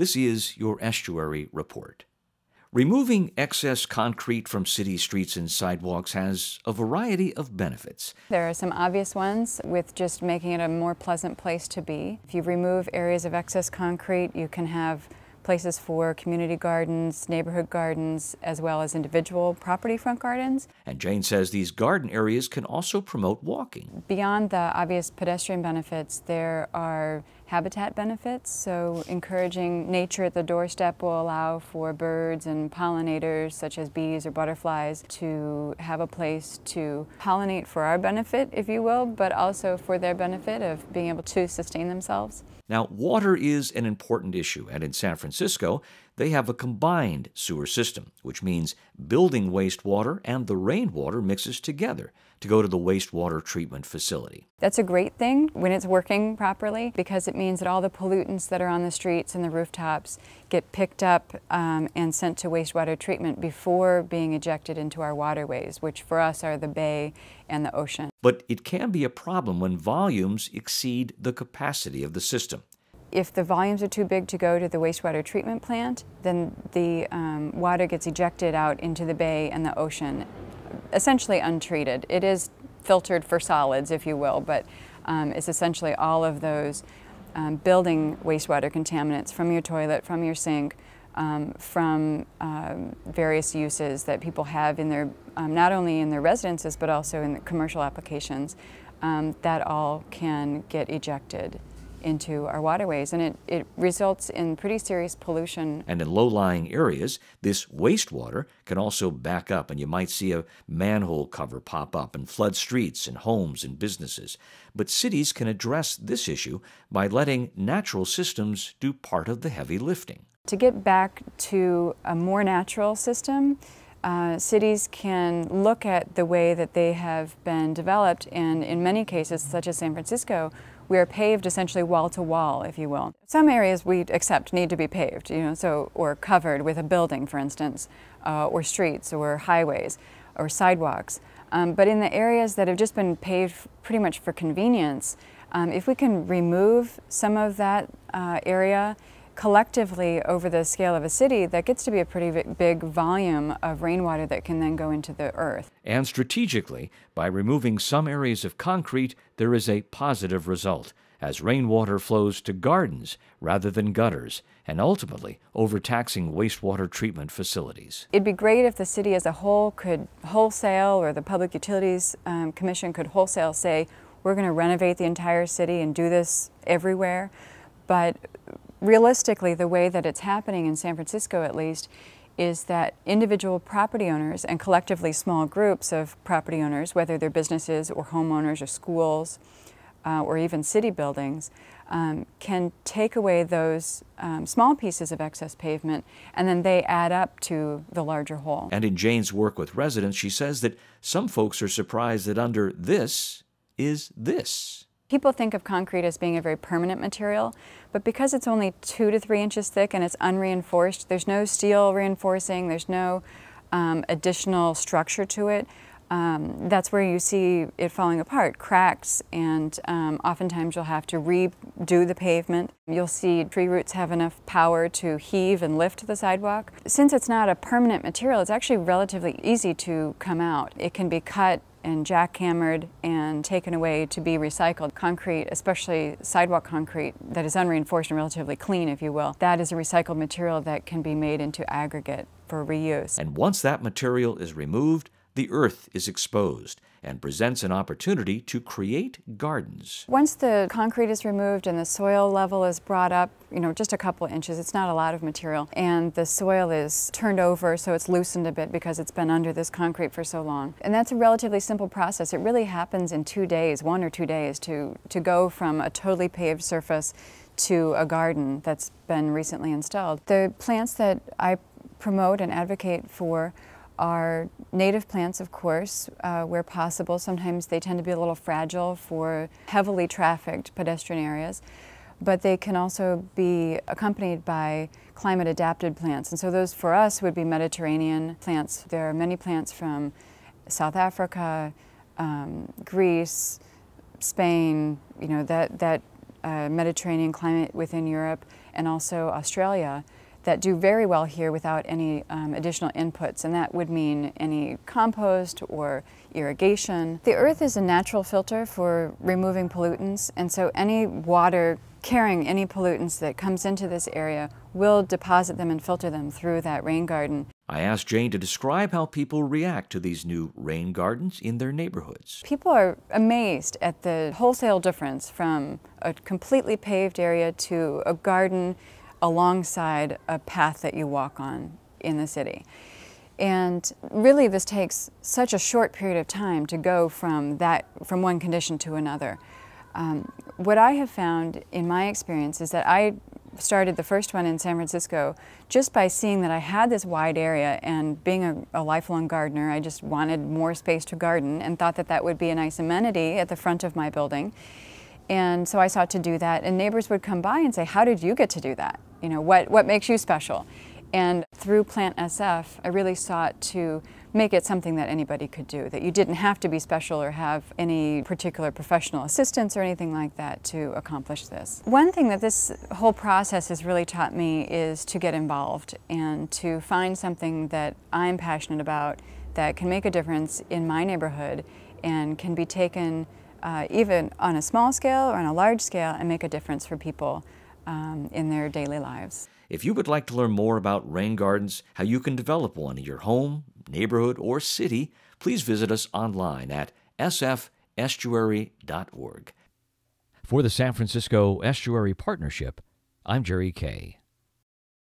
This is your estuary report. Removing excess concrete from city streets and sidewalks has a variety of benefits. There are some obvious ones with just making it a more pleasant place to be. If you remove areas of excess concrete, you can have places for community gardens, neighborhood gardens, as well as individual property front gardens. And Jane says these garden areas can also promote walking. Beyond the obvious pedestrian benefits, there are habitat benefits, so encouraging nature at the doorstep will allow for birds and pollinators such as bees or butterflies to have a place to pollinate for our benefit, if you will, but also for their benefit of being able to sustain themselves. Now, water is an important issue, and in San Francisco, they have a combined sewer system, which means building wastewater and the rainwater mixes together to go to the wastewater treatment facility. That's a great thing when it's working properly, because it means that all the pollutants that are on the streets and the rooftops get picked up and sent to wastewater treatment before being ejected into our waterways, which for us are the bay and the ocean. But it can be a problem when volumes exceed the capacity of the system. If the volumes are too big to go to the wastewater treatment plant, then the water gets ejected out into the bay and the ocean, essentially untreated. It is filtered for solids, if you will, but it's essentially all of those building wastewater contaminants from your toilet, from your sink, from various uses that people have in their, not only in their residences, but also in the commercial applications, that all can get ejected into our waterways, and it results in pretty serious pollution. And in low-lying areas, this wastewater can also back up, and you might see a manhole cover pop up and flood streets and homes and businesses. But cities can address this issue by letting natural systems do part of the heavy lifting. To get back to a more natural system, cities can look at the way that they have been developed, and in many cases, such as San Francisco, we are paved essentially wall to wall, if you will. Some areas we accept need to be paved, or covered with a building, for instance, or streets, or highways, or sidewalks. But in the areas that have just been paved pretty much for convenience, if we can remove some of that area collectively over the scale of a city, that gets to be a pretty big volume of rainwater that can then go into the earth. And strategically, by removing some areas of concrete, there is a positive result, as rainwater flows to gardens rather than gutters, and ultimately overtaxing wastewater treatment facilities. It'd be great if the city as a whole could wholesale, or the Public Utilities Commission could wholesale say, we're going to renovate the entire city and do this everywhere. But realistically, the way that it's happening in San Francisco, at least, is that individual property owners and collectively small groups of property owners, whether they're businesses or homeowners or schools or even city buildings, can take away those small pieces of excess pavement, and then they add up to the larger whole. And in Jane's work with residents, she says that some folks are surprised that under this is this. People think of concrete as being a very permanent material, but because it's only 2 to 3 inches thick and it's unreinforced, there's no steel reinforcing, there's no additional structure to it. That's where you see it falling apart, cracks, and oftentimes you'll have to redo the pavement. You'll see tree roots have enough power to heave and lift the sidewalk. Since it's not a permanent material, it's actually relatively easy to come out. It can be cut and jackhammered and taken away to be recycled. Concrete, especially sidewalk concrete that is unreinforced and relatively clean, if you will, that is a recycled material that can be made into aggregate for reuse. And once that material is removed, the earth is exposed and presents an opportunity to create gardens. Once the concrete is removed and the soil level is brought up, just a couple of inches, it's not a lot of material, and the soil is turned over so it's loosened a bit because it's been under this concrete for so long. And that's a relatively simple process. It really happens in 2 days, 1 or 2 days, to go from a totally paved surface to a garden that's been recently installed. The plants that I promote and advocate for are native plants, of course, where possible. Sometimes they tend to be a little fragile for heavily trafficked pedestrian areas, but they can also be accompanied by climate-adapted plants. And so those, for us, would be Mediterranean plants. There are many plants from South Africa, Greece, Spain, that Mediterranean climate within Europe, and also Australia that do very well here without any additional inputs, and that would mean any compost or irrigation. The earth is a natural filter for removing pollutants, and so any water carrying any pollutants that comes into this area will deposit them and filter them through that rain garden. I asked Jane to describe how people react to these new rain gardens in their neighborhoods. People are amazed at the wholesale difference from a completely paved area to a garden alongside a path that you walk on in the city. And really this takes such a short period of time to go from one condition to another. What I have found in my experience is that I started the first one in San Francisco just by seeing that I had this wide area, and being a lifelong gardener, I just wanted more space to garden and thought that that would be a nice amenity at the front of my building. And so I sought to do that, and neighbors would come by and say, how did you get to do that? You know, what makes you special? And through PlantSF, I really sought to make it something that anybody could do, that you didn't have to be special or have any particular professional assistance or anything like that to accomplish this. One thing that this whole process has really taught me is to get involved and to find something that I'm passionate about that can make a difference in my neighborhood and can be taken even on a small scale or on a large scale and make a difference for people in their daily lives. If you would like to learn more about rain gardens, how you can develop one in your home, neighborhood, or city, please visit us online at sfestuary.org. For the San Francisco Estuary Partnership, I'm Jerry Kay.